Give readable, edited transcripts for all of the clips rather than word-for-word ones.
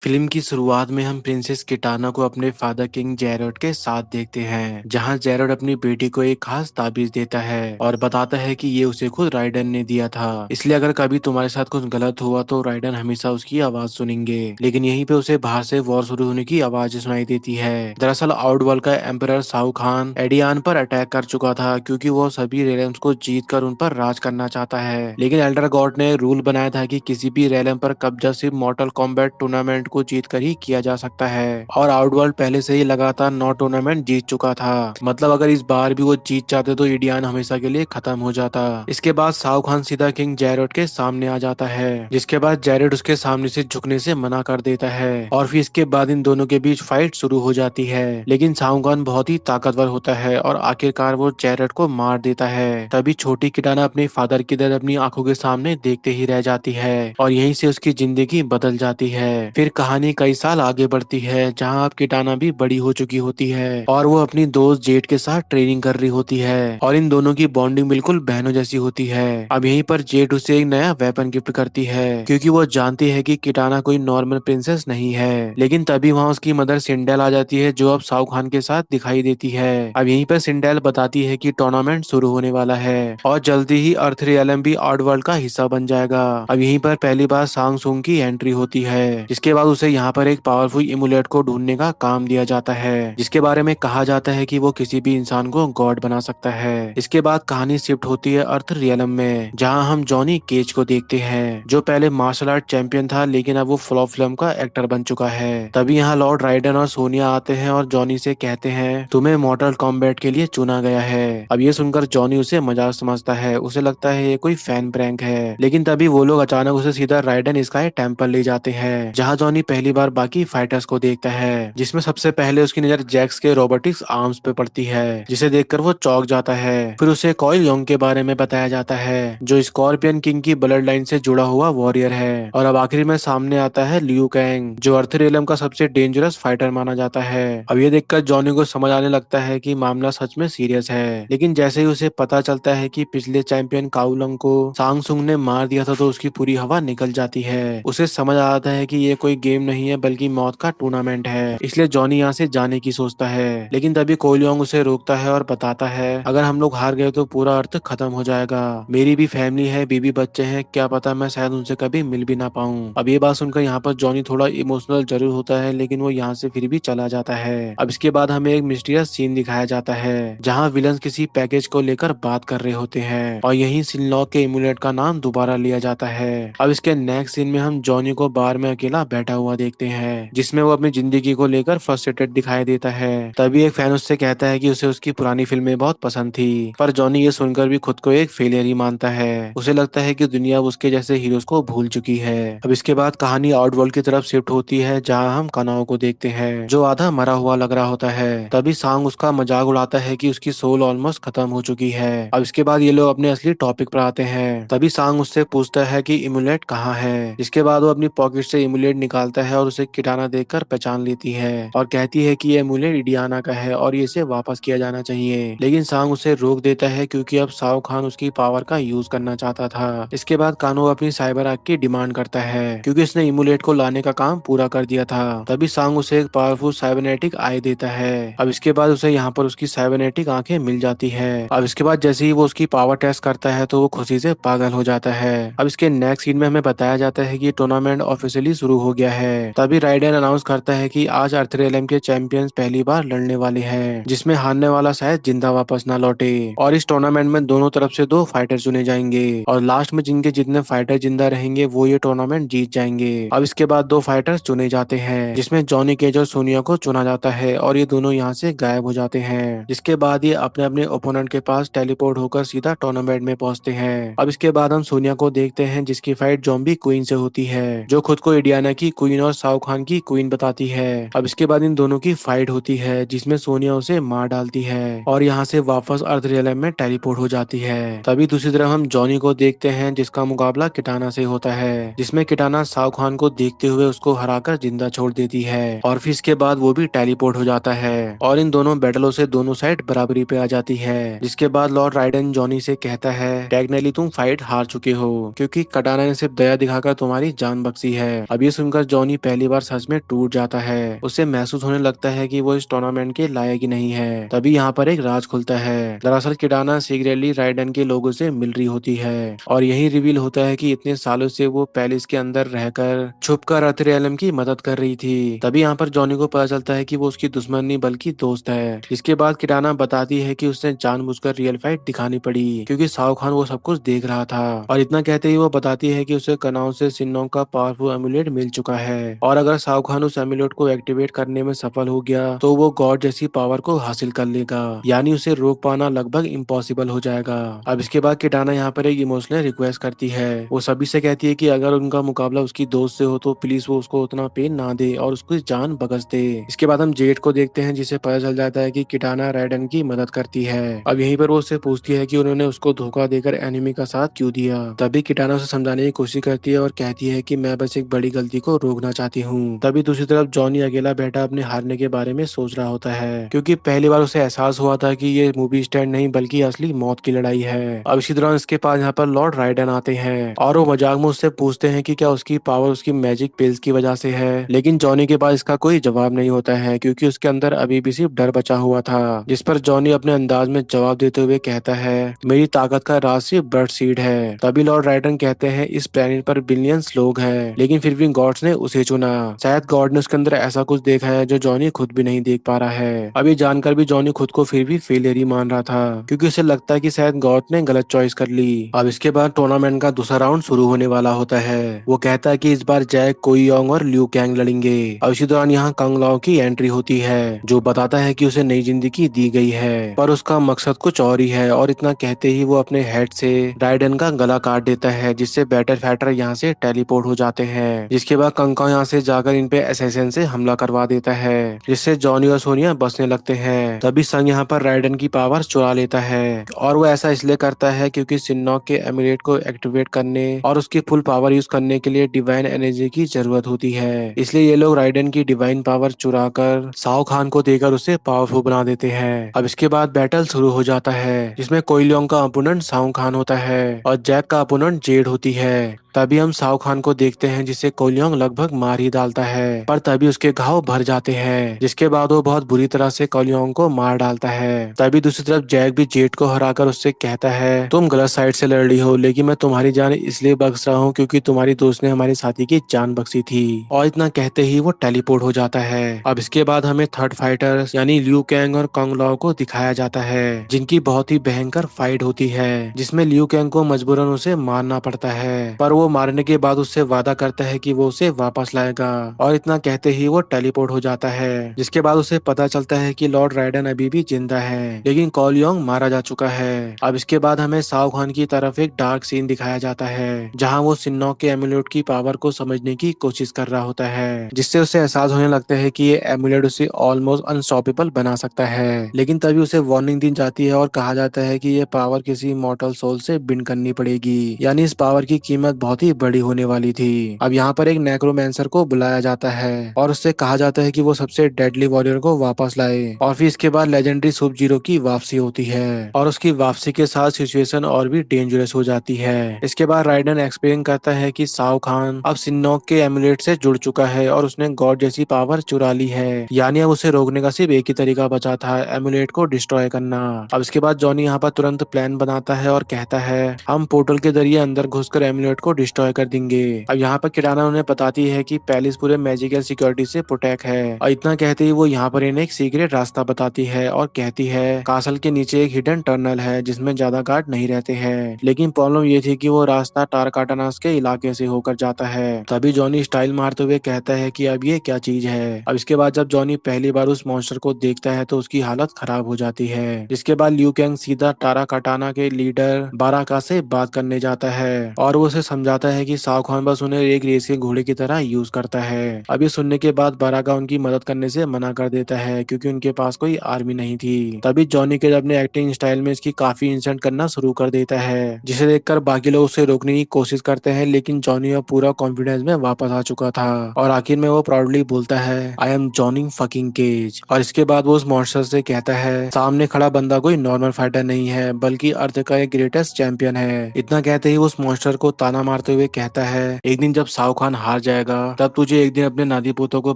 Film की शुरुआत में हम प्रिंसेस किटाना को अपने फादर किंग जेरोड के साथ देखते हैं, जहां जेरोड अपनी बेटी को एक खास ताबीज देता है और बताता है कि ये उसे खुद राइडन ने दिया था। इसलिए अगर कभी तुम्हारे साथ कुछ गलत हुआ तो राइडन हमेशा उसकी आवाज सुनेंगे। लेकिन यहीं पे उसे बाहर से वॉर शुरू होने की आवाज सुनाई देती है। दरअसल आउटवर्ल्ड का एम्परर शाहरुख खान एडियान पर अटैक कर चुका था, क्योंकि वो सभी रेलम्स को जीत कर उन पर राज करना चाहता है। लेकिन एल्डर गॉड ने रूल बनाया था कि किसी भी रेलम पर कब्जा सिर्फ मॉर्टल कॉम्बैट टूर्नामेंट को जीतकर ही किया जा सकता है, और आउटवर्ल्ड पहले से ही लगातार 9 टूर्नामेंट जीत चुका था। मतलब अगर इस बार भी वो जीत जाते तो इंडियन हमेशा के लिए खत्म हो जाता। इसके बाद शाहरुख खान सीधा किंग जैरेड के सामने आ जाता है, जिसके बाद जैरेड उसके सामने से झुकने से मना कर देता है, और फिर इसके बाद इन दोनों के बीच फाइट शुरू हो जाती है। लेकिन शाहरुख खान बहुत ही ताकतवर होता है और आखिरकार वो जैरेड को मार देता है। तभी छोटी किटाना अपने फादर की दर्द अपनी आंखों के सामने देखते ही रह जाती है, और यहीं से उसकी जिंदगी बदल जाती है। फिर कहानी कई साल आगे बढ़ती है, जहां अब किटाना भी बड़ी हो चुकी होती है और वो अपनी दोस्त जेड के साथ ट्रेनिंग कर रही होती है, और इन दोनों की बॉन्डिंग बिल्कुल बहनों जैसी होती है। अब यहीं पर जेड उसे एक नया वेपन गिफ्ट करती है, क्योंकि वो जानती है कि किटाना कोई नॉर्मल प्रिंसेस नहीं है। लेकिन तभी वहाँ उसकी मदर सिंडेल आ जाती है, जो अब शाहरुख खान के साथ दिखाई देती है। अब यहीं पर सिंडेल बताती है कि टूर्नामेंट शुरू होने वाला है और जल्दी ही अर्थ रियलम भी आउट वर्ल्ड का हिस्सा बन जाएगा। अब यहीं पर पहली बार सांग सुंग की एंट्री होती है, जिसके बाद उसे यहाँ पर एक पावरफुल इमुलेट को ढूंढने का काम दिया जाता है, जिसके बारे में कहा जाता है कि वो किसी भी इंसान को गॉड बना सकता है। इसके बाद कहानी शिफ्ट होती है अर्थ रियलम में, जहाँ हम जॉनी केज को देखते हैं, जो पहले मार्शल आर्ट चैंपियन था, लेकिन अब वो फ्लॉप फिल्म का एक्टर बन चुका है। तभी यहाँ लॉर्ड राइडन और सोनिया आते हैं और जॉनी से कहते हैं तुम्हें मॉर्टल कॉम्बैट के लिए चुना गया है। अब ये सुनकर जॉनी उसे मजाक समझता है, उसे लगता है ये कोई फैन प्रैंक है। लेकिन तभी वो लोग अचानक उसे सीधा राइडन स्काई टेम्पल ले जाते हैं, जहाँ जॉनी पहली बार बाकी फाइटर्स को देखता है, जिसमें सबसे पहले उसकी नजर जैक्स के रोबोटिक्स आर्म्स पे पड़ती है, जिसे देखकर वो चौंक जाता है। फिर उसे कॉइल योंग के बारे में बताया जाता है, जो स्कॉर्पियन किंग की ब्लड लाइन से जुड़ा हुआ वॉरियर है। और अब आखिर में सामने आता है लियू कैंग, जो अर्थ रियलम का सबसे डेंजरस फाइटर माना जाता है। अब ये देखकर जॉनी को समझ आने लगता है कि मामला सच में सीरियस है। लेकिन जैसे ही उसे पता चलता है कि पिछले चैंपियन काउलंग को सांग सुंग ने मार दिया था, तो उसकी पूरी हवा निकल जाती है। उसे समझ आता है कि ये कोई गेम नहीं है, बल्कि मौत का टूर्नामेंट है। इसलिए जॉनी यहाँ से जाने की सोचता है, लेकिन तभी कोलियोंग उसे रोकता है और बताता है अगर हम लोग हार गए तो पूरा अर्थ खत्म हो जाएगा। मेरी भी फैमिली है, बीबी बच्चे हैं, क्या पता मैं शायद उनसे कभी मिल भी ना पाऊँ। अब ये बात सुनकर यहाँ पर जॉनी थोड़ा इमोशनल जरूर होता है, लेकिन वो यहाँ से फिर भी चला जाता है। अब इसके बाद हमें एक मिस्टीरियस सीन दिखाया जाता है, जहाँ विलन किसी पैकेज को लेकर बात कर रहे होते हैं, और यही सिनलॉक के इमुलेट का नाम दोबारा लिया जाता है। अब इसके नेक्स्ट सीन में हम जॉनी को बार में अकेला बैठा हुआ देखते हैं, जिसमें वो अपनी जिंदगी को लेकर फ्रस्ट्रेटेड दिखाई देता है। तभी एक फैन उससे कहता है कि उसे उसकी पुरानी फिल्में बहुत पसंद थी, पर जॉनी ये सुनकर भी खुद को एक फेलियर ही मानता है। उसे लगता है कि दुनिया अब उसके जैसे हीरोज को भूल चुकी है। अब इसके बाद कहानी आउटवर्ल्ड की तरफ शिफ्ट होती है, जहाँ हम कनाओ को देखते हैं, जो आधा मरा हुआ लग रहा होता है। तभी सांग उसका मजाक उड़ाता है कि उसकी सोल ऑलमोस्ट खत्म हो चुकी है। अब इसके बाद ये लोग अपने असली टॉपिक पर आते हैं। तभी सांग उससे पूछता है कि इमुलेट कहाँ है। इसके बाद वो अपनी पॉकेट से इमुलेट निकालता है और उसे किटाना देखकर पहचान लेती है, और कहती है कि ये इमुलेट इडियाना का है और इसे वापस किया जाना चाहिए। लेकिन सांग उसे रोक देता है, क्योंकि अब शाहरुख खान उसकी पावर का यूज करना चाहता था। इसके बाद कानो अपनी साइबर आग की डिमांड करता है, क्योंकि उसने इमुलेट को लाने का काम पूरा कर दिया था। तभी सांग उसे एक पावरफुल साइबरनेटिक आई देता है। अब इसके बाद उसे यहाँ पर उसकी साइबरनेटिक आंखें मिल जाती है। अब इसके बाद जैसे ही वो उसकी पावर टेस्ट करता है, तो वो खुशी से पागल हो जाता है। अब इसके नेक्स्ट सीन में हमें बताया जाता है कि टूर्नामेंट ऑफिशियली शुरू हो गया है। तभी राइडन अनाउंस करता है कि आज अर्थरेलम के चैंपियंस पहली बार लड़ने वाले हैं, जिसमें हारने वाला शायद जिंदा वापस ना लौटे। और इस टूर्नामेंट में दोनों तरफ से 2 फाइटर चुने जाएंगे, और लास्ट में जिनके जितने फाइटर जिंदा रहेंगे वो ये टूर्नामेंट जीत जाएंगे। अब इसके बाद 2 फाइटर्स चुने जाते हैं, जिसमें जॉनी केज और सोनिया को चुना जाता है, और ये दोनों यहाँ से गायब हो जाते हैं। जिसके बाद ये अपने अपने ओपोनेंट के पास टेलीपोर्ट होकर सीधा टूर्नामेंट में पहुंचते हैं। अब इसके बाद हम सोनिया को देखते हैं, जिसकी फाइट जॉम्बी क्वीन से होती है, जो खुद को इंडियाना की क्वीन और शाहरुख खान की क्वीन बताती है। अब इसके बाद इन दोनों की फाइट होती है, जिसमें सोनिया उसे मार डालती है और यहाँ से वापस अर्थ रियलम में टेलीपोर्ट हो जाती है। तभी दूसरी तरफ हम जॉनी को देखते हैं, जिसका मुकाबला किटाना से होता है, जिसमें किटाना शाहरुख खान को देखते हुए उसको हराकर जिंदा छोड़ देती है, और फिर इसके बाद वो भी टेलीपोर्ट हो जाता है, और इन दोनों बैटलों से दोनों साइड बराबरी पे आ जाती है। जिसके बाद लॉर्ड राइडन जॉनी से कहता है टेक्निकली तुम फाइट हार चुके हो, क्योंकि कटाना ने सिर्फ दया दिखाकर तुम्हारी जान बख्शी है। अब ये सुनकर जॉनी पहली बार सच में टूट जाता है। उसे महसूस होने लगता है कि वो इस टूर्नामेंट के लायक ही नहीं है। तभी यहाँ पर एक राज खुलता है। दरअसल किटाना सीक्रेटली राइडन के लोगों से मिल रही होती है और यही रिवील होता है कि इतने सालों से वो पैलेस के अंदर रहकर छुपकर अर्थरियलम की मदद कर रही थी। तभी यहाँ पर जॉनी को पता चलता है कि वो उसकी दुश्मन नहीं बल्कि दोस्त है। इसके बाद किटाना बताती है कि उसने जानबूझकर रियल फाइट दिखानी पड़ी क्योंकि साओ खान वो सब कुछ देख रहा था। और इतना कहते ही वो बताती है कि उसे कनाव से सिन्नोंग का पावरफुल एमुलेट मिल चुका है और अगर साओ खान उस एमुलेट को एक्टिवेट करने में सफल हो गया तो वो गॉड जैसी पावर को हासिल कर लेगा, यानी उसे रोक पाना लगभग इम्पॉसिबल हो जाएगा। अब इसके बाद किटाना यहाँ पर एक इमोशनल रिक्वेस्ट करती है। वो सभी से कहती है कि अगर उनका मुकाबला उसकी दोस्त से हो तो प्लीज वो उसको उतना पेन ना दे और उसकी जान बख्श दे। इसके बाद हम जेड को देखते हैं जिसे पता चल जाता है कि किटाना राइडन की मदद करती है। अब यहीं पर वो उससे पूछती है कि उन्होंने उसको धोखा देकर एनिमी का साथ क्यों दिया। तभी किटाना उसे समझाने की कोशिश करती है और कहती है कि मैं बस एक बड़ी गलती को रोकना चाहती हूँ। तभी दूसरी तरफ जॉनी अकेला बैठा अपने हारने के बारे में सोच रहा होता है क्योंकि पहली बार उसे एहसास हुआ था कि ये मूवी स्टैंड नहीं बल्कि असली मौत की लड़ाई है। अब इसी दौरान इसके पास यहाँ पर लॉर्ड राइडन आते हैं और वो मजाक में उससे पूछते हैं कि क्या उसकी पावर उसकी मैजिक पिल्स की वजह से है, लेकिन जॉनी के पास इसका कोई जवाब नहीं होता है क्योंकि उसके अंदर अभी भी सिर्फ डर बचा हुआ था। जिस पर जॉनी अपने अंदाज में जवाब देते हुए कहता है मेरी ताकत का राज सिर्फ ब्लड सीड है। तभी लॉर्ड राइडन कहते हैं इस प्लेनेट पर बिलियंस लोग हैं लेकिन फिर भी गॉड्स ने उसे चुना। शायद गॉड ने उसके अंदर ऐसा कुछ देखा है जो जॉनी खुद भी नहीं देख पा रहा है। अब ये जानकर भी जॉनी खुद को फिर भी फेलियर ही मान रहा था क्योंकि उसे लगता है कि शायद गॉड ने गलत चॉइस कर ली। अब इसके बाद टूर्नामेंट का दूसरा राउंड शुरू होने वाला होता है। वो कहता है कि इस बार जैक कोई योंग और ल्यू कैंग लड़ेंगे। अब इसी दौरान यहाँ कंग लाओ की एंट्री होती है जो बताता है कि उसे नई जिंदगी दी गई है पर उसका मकसद कुछ और ही है। और इतना कहते ही वो अपने हेड से राइडन का गला काट देता है जिससे बैटर फैटर यहाँ से टेलीपोर्ट हो जाते हैं। जिसके बाद कंकाओ यहाँ से जाकर इन पे असैसिन से हमला करवा देता है जिससे जॉनी और सोनिया बचने लगते हैं। तभी संग यहाँ पर राइडन की पावर चुरा लेता है और वो ऐसा इसलिए करता है क्योंकि सिन्नॉक के एमुलेट को एक्टिवेट करने और उसकी फुल पावर यूज करने के लिए डिवाइन एनर्जी की जरूरत होती है। इसलिए ये लोग राइडन की डिवाइन पावर चुरा कर साओ खान को देकर उसे पावरफुल बना देते हैं। अब इसके बाद बैटल शुरू हो जाता है जिसमें कोइलियोंग का अपोनेंट साओ खान होता है और जैक का अपोनेंट जेड होती है। तभी हम साओ खान को देखते हैं जिसे कोलियोंग लगभग मार ही डालता है पर तभी उसके घाव भर जाते हैं जिसके बाद वो बहुत बुरी तरह से कोलियोंग को मार डालता है। तभी दूसरी तरफ जैक भी जेड को हराकर उससे कहता है तुम गलत साइड से लड़ रही हो लेकिन मैं तुम्हारी जान इसलिए बख्श रहा हूँ क्योंकि तुम्हारी दोस्त ने हमारे साथी की जान बख्शी थी। और इतना कहते ही वो टेलीपोर्ट हो जाता है। अब इसके बाद हमें थर्ड फाइटर यानी ल्यू कैंग और कंग लाओ को दिखाया जाता है जिनकी बहुत ही भयंकर फाइट होती है जिसमें ल्यू कैंग को मजबूरन उसे मारना पड़ता है पर वो मारने के बाद उससे वादा करता है कि वो उसे वापस लाएगा। और इतना कहते ही वो टेलीपोर्ट हो जाता है जिसके बाद उसे पता चलता है कि लॉर्ड राइडन अभी भी जिंदा है लेकिन कोलियोंग मारा जा चुका है। अब इसके बाद हमें साओ खान की तरफ एक डार्क सीन दिखाया जाता है जहाँ वो सिन्नॉक के एमुलेट की पावर को समझने की कोशिश कर रहा होता है जिससे उसे एहसास होने लगता है कि ये एमुलेट उसे ऑलमोस्ट अनस्टॉपेबल बना सकता है। लेकिन तभी उसे वार्निंग दी जाती है और कहा जाता है कि ये पावर किसी मॉर्टल सोल से बिन करनी पड़ेगी, यानी इस पावर की कीमत बहुत ही बड़ी होने वाली थी। अब यहाँ पर एक नेक्रोमैंसर को बुलाया जाता है और उससे कहा जाता है कि वो सबसे डेडली वॉरियर को वापस लाए और फिर इसके बाद लेजेंडरी सुब जीरो की वापसी होती है और उसकी वापसी के साथ सिचुएशन और भी डेंजरस हो जाती है। इसके बाद राइडन एक्सप्लेन करता है कि साओ खान अब सिन्नॉक के एमुलेट से जुड़ चुका है और उसने गॉड जैसी पावर चुरा ली है, यानी अब उसे रोकने का सिर्फ एक ही तरीका बचा था, एमुलेट को डिस्ट्रॉय करना। अब इसके बाद जॉनी यहाँ पर तुरंत प्लान बनाता है और कहता है हम पोर्टल के जरिए अंदर घुसकर एमुलेट को डिस्ट्रॉय कर देंगे। अब यहाँ पर किटाना उन्हें बताती है कि पैलेस पूरे मैजिकल सिक्योरिटी से प्रोटेक्ट है और इतना कहते ही वो यहाँ पर इन्हें एक सीक्रेट रास्ता बताती है और कहती है कासल के नीचे एक हिडन टनल है जिसमें ज्यादा गार्ड नहीं रहते हैं, लेकिन प्रॉब्लम ये थी कि वो रास्ता टारकाटानास के इलाके से होकर जाता है। तभी जॉनी स्टाइल मारते हुए कहता है कि अब ये क्या चीज है। अब इसके बाद जब जॉनी पहली बार उस मॉन्स्टर को देखता है तो उसकी हालत खराब हो जाती है। जिसके बाद ल्यू कैंग सीधा टाराकाटाना के लीडर बाराका से बात करने जाता है और वो उसे समझाता है कि साओ खान बस उन्हें एक रेस के घोड़े की तरह यूज करता है। अब ये सुनने के बाद बाराका उनकी मदद करने से मना कर देता है क्योंकि उनके पास कोई आर्मी नहीं थी। तभी जॉनी के अपने एक्टिंग स्टाइल में इसकी काफी इंसल्ट करना शुरू कर देता है जिसे देखकर बाकी लोग उसे रोकने की कोशिश करते हैं, लेकिन जॉनी अब पूरा कॉन्फिडेंस में वापस आ चुका था और आखिर में वो प्राउडली बोलता है I am Johnny fucking Cage. और इसके बाद वो उस मॉन्स्टर से कहता है सामने खड़ा बंदा कोई नॉर्मल फाइटर नहीं है बल्कि अर्थ का एक ग्रेटेस्ट चैंपियन है। इतना कहते ही उस मॉन्स्टर को ताना मारते हुए कहता है एक दिन जब साओ खान हार जाएगा जाएगा तब तुझे एक दिन अपने नाती पोतों को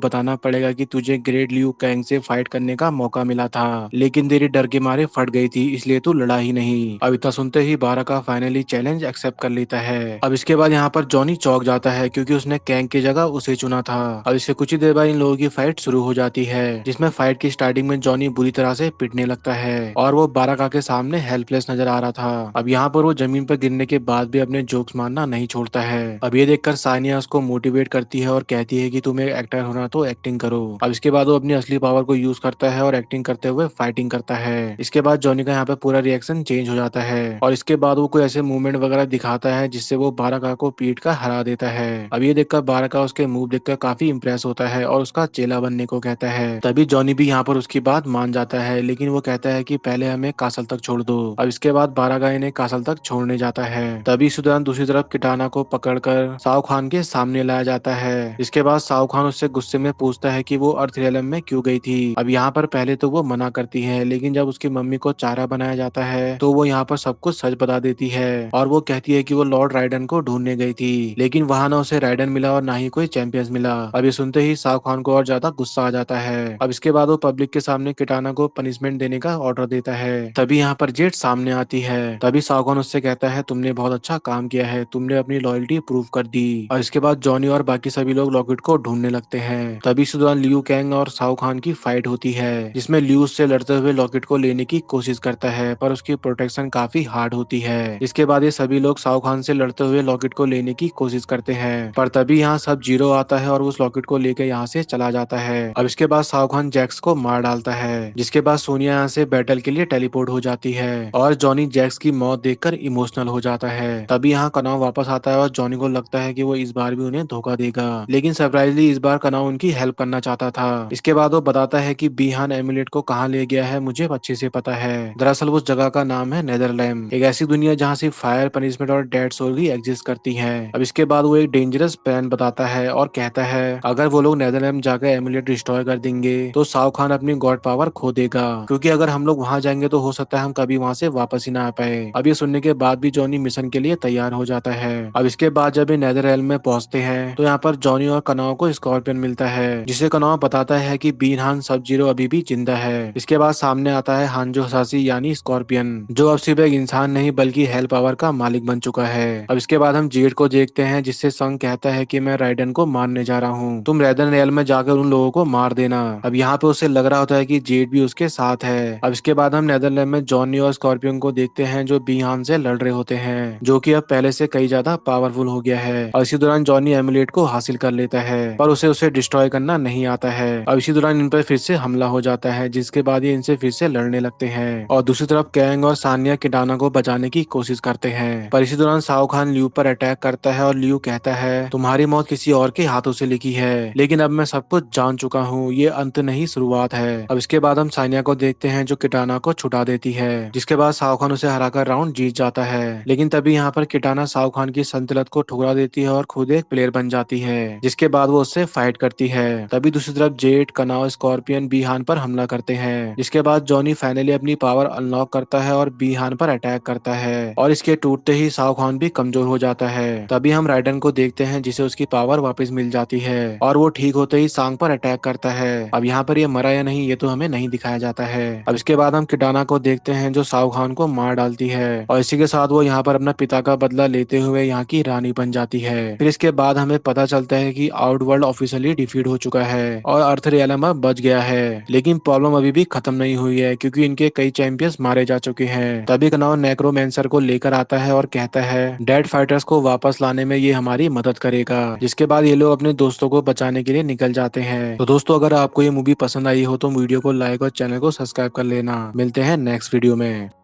बताना पड़ेगा कि तुझे ग्रेट लियू कैंग से फाइट करने का मौका मिला था, लेकिन तेरी डर के मारे फट गई थी, इसलिए तू लड़ा ही नहीं। अब इतना सुनते ही बाराका फाइनली चैलेंज एक्सेप्ट कर लेता है। अब इसके बाद यहाँ पर जॉनी चौंक जाता है क्योंकि उसने कैंग की जगह उसे चुना था। अब इससे कुछ ही देर बाद इन लोगों की फाइट शुरू हो जाती है, जिसमें फाइट की स्टार्टिंग में जॉनी बुरी तरह से पिटने लगता है और वो बाराका के सामने हेल्पलेस नजर आ रहा था। अब यहाँ पर वो जमीन पर गिरने के बाद भी अपने जोक्स मारना नहीं छोड़ता है। अब ये देखकर सानिया उसको मोटिवेट करती है और कहती है कि तुम्हें एक्टर होना तो एक्टिंग करो। अब इसके बाद वो अपनी असली पावर को यूज करता है और एक्टिंग करते हुए फाइटिंग करता है। इसके बाद जॉनी का यहाँ पे पूरा रिएक्शन चेंज हो जाता है और इसके बाद वो कोई ऐसे मूवमेंट वगैरह दिखाता है जिससे वो बाराका को पीट कर हरा देता है। अब ये देखकर बाराका उसके मूव देखकर काफी इंप्रेस होता है और उसका चेला बनने को कहता है। तभी जॉनी भी यहाँ पर उसकी बात मान जाता है, लेकिन वो कहता है कि पहले हमें कासल तक छोड़ दो। अब इसके बाद बाराका इन्हें कासल तक छोड़ने जाता है। तभी इस दौरान दूसरी तरफ किटाना को पकड़कर साओ खान के सामने लाया जाता है। इसके बाद साओ खान उससे गुस्से में पूछता है कि वो अर्थ रियलम में क्यों गई थी। अब यहाँ पर पहले तो वो मना करती है, लेकिन जब उसकी मम्मी को चारा बनाया जाता है तो वो यहाँ पर सब कुछ सच बता देती है और वो कहती है कि वो लॉर्ड राइडन को ढूंढने गई थी, लेकिन वहां ना उसे राइडन मिला और ना ही कोई चैंपियंस मिला। अब ये सुनते ही साओ खान को और ज्यादा गुस्सा आ जाता है। अब इसके बाद वो पब्लिक के सामने किटाना को पनिशमेंट देने का ऑर्डर देता है। तभी यहाँ पर जेट सामने आती है। तभी साओ खान उससे कहता है तुमने बहुत अच्छा काम किया है, तुमने अपनी लॉयल्टी प्रूव कर दी। और इसके बाद जॉनी और बाकी सभी लोग लॉकेट को ढूंढने लगते हैं। तभी इस दौरान लियू कैंग और साओ खान की फाइट होती है, जिसमें लियू उससे लड़ते हुए लॉकेट को लेने की कोशिश करता है, पर उसकी प्रोटेक्शन काफी हार्ड होती है। इसके बाद ये सभी लोग साओ खान से लड़ते हुए लॉकेट को लेने की कोशिश करते हैं, पर तभी यहाँ सब जीरो आता है और उस लॉकेट को लेकर यहाँ से चला जाता है। अब इसके बाद साओ खान जैक्स को मार डालता है, जिसके बाद सोनिया यहाँ से बैटल के लिए टेलीपोर्ट हो जाती है और जॉनी जैक्स की मौत देखकर इमोशनल हो जाता है। तभी यहाँ कनाव वापस आता है और जॉनी को लगता है कि वो इस बार भी उन्हें धोखा देगा, लेकिन सरप्राइजली इस बार कनाव उनकी हेल्प करना चाहता था। इसके बाद वो बताता है कि बीहान एमुलेट को कहाँ ले गया है मुझे अच्छे से पता है। दरअसल उस जगह का नाम है नेदरलैंड, एक ऐसी दुनिया जहाँ सिर्फ फायर, पनिशमेंट और डेड सोल ही एग्जिस्ट करती है। अब इसके बाद वो एक डेंजरस प्लान बताता है और कहता है अगर वो लोग नेदरलैंड जाकर एमुलेट डिस्ट्रॉय कर देंगे तो साओ खान अपनी गॉड पावर खो देगा, क्योंकि अगर हम लोग वहां जाएंगे तो हो सकता है हम कभी वहां से वापस ही ना आ पाए। अब ये सुनने के बाद भी जॉनी मिशन के लिए तैयार हो जाता है। अब इसके बाद जब ये नेदरलैंड में पहुंचते हैं तो यहाँ पर जॉनी और कनाव को स्कॉर्पियन मिलता है, जिसे कनाव बताता है कि बीनहान सब जीरो अभी भी जिंदा है। इसके बाद सामने आता है हांजो हसासी यानी स्कॉर्पियन, जो अब सिर्फ एक इंसान नहीं बल्कि हेल पावर का मालिक बन चुका है। अब इसके बाद हम जेड को देखते हैं, जिससे संग कहता है कि मैं राइडन को मारने जा रहा हूँ, तुम रेदन रियल में जाकर उन लोगों को मार देना। अब यहाँ पे उसे लग रहा होता है कि जेड भी उसके साथ है। अब इसके बाद हम नेदरलैंड में जॉनी और स्कॉर्पियन को देखते हैं, जो बीहान से लड़ रहे होते हैं, जो कि अब पहले से कई ज्यादा पावरफुल हो गया है। और इसी दौरान जॉनी एमुलेट को हासिल कर लेता है, पर उसे डिस्ट्रॉय करना नहीं आता है। अब इसी दौरान इन पर फिर से हमला हो जाता है, जिसके बाद ये इनसे फिर से लड़ने लगते हैं और दूसरी तरफ कैंग और सानिया किटाना को बचाने की कोशिश करते हैं। पर इसी दौरान साओ खान लियू पर अटैक करता है और लियू कहता है तुम्हारी मौत किसी और के हाथों से लिखी है, लेकिन अब मैं सब कुछ जान चुका हूँ, ये अंत नहीं शुरुआत है। अब इसके बाद हम सानिया को देखते हैं, जो किटाना को छुटा देती है, जिसके बाद साओ खान उसे हराकर राउंड जीत जाता है। लेकिन तभी यहाँ पर किटाना साओ खान की संतुलन को ठुकरा देती है और खुद एक प्लेयर बन जाती है, जिसके बाद वो उससे फाइट करती है। तभी दूसरी तरफ जेट, कनाव, स्कॉर्पियन बीहान पर हमला करते हैं, जिसके बाद जॉनी फाइनली अपनी पावर अनलॉक करता है और बीहान पर अटैक करता है और इसके टूटते ही साओ खान भी कमजोर हो जाता है। तभी हम राइडन को देखते हैं, जिसे उसकी पावर वापस मिल जाती है और वो ठीक होते ही सांग पर अटैक करता है। अब यहाँ पर ये मरा या नहीं ये तो हमें नहीं दिखाया जाता है। अब इसके बाद हम किटाना को देखते हैं, जो साओ खान को मार डालती है और इसी के साथ वो यहाँ पर अपना पिता का बदला लेते हुए यहाँ की रानी बन जाती है। फिर इसके बाद हमें पता चलता है कि आउटवर्ल्ड ऑफिशियली डिफीट हो चुका है और अर्थ रियलम अब बच गया है, लेकिन प्रॉब्लम अभी भी खत्म नहीं हुई है, क्योंकि इनके कई चैंपियंस मारे जा चुके हैं। तभी कनाव नेक्रोमैंसर को लेकर आता है और कहता है डेड फाइटर्स को वापस लाने में ये हमारी मदद करेगा, जिसके बाद ये लोग अपने दोस्तों को बचाने के लिए निकल जाते हैं। तो दोस्तों अगर आपको ये मूवी पसंद आई हो तो वीडियो को लाइक और चैनल को सब्सक्राइब कर लेना। मिलते हैं नेक्स्ट वीडियो में।